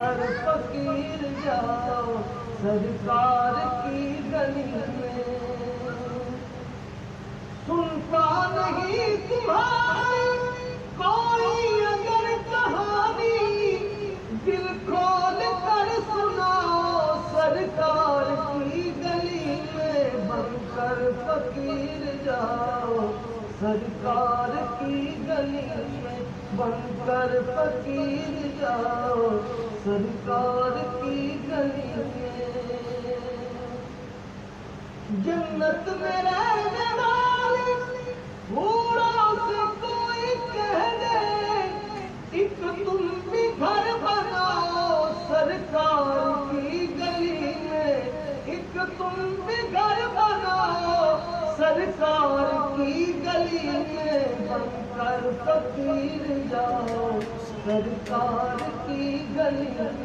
हर फकीर जाओ सरकार की गली में, सुनता नहीं तुम्हारी कोई अगर कहानी, दिल खोल कर सुनाओ सरकार की गली में। बनकर फकीर जाओ सरकार की गली में, बनकर फकीर जाओ सरकार की गली में। जन्नत में रहने वाली हूरों से कोई कह दे, एक तुम भी घर बनाओ सरकार की गली में, एक तुम भी घर बनाओ सरकार की गली में। बनकर फकीर जाओ सरकार की गली में।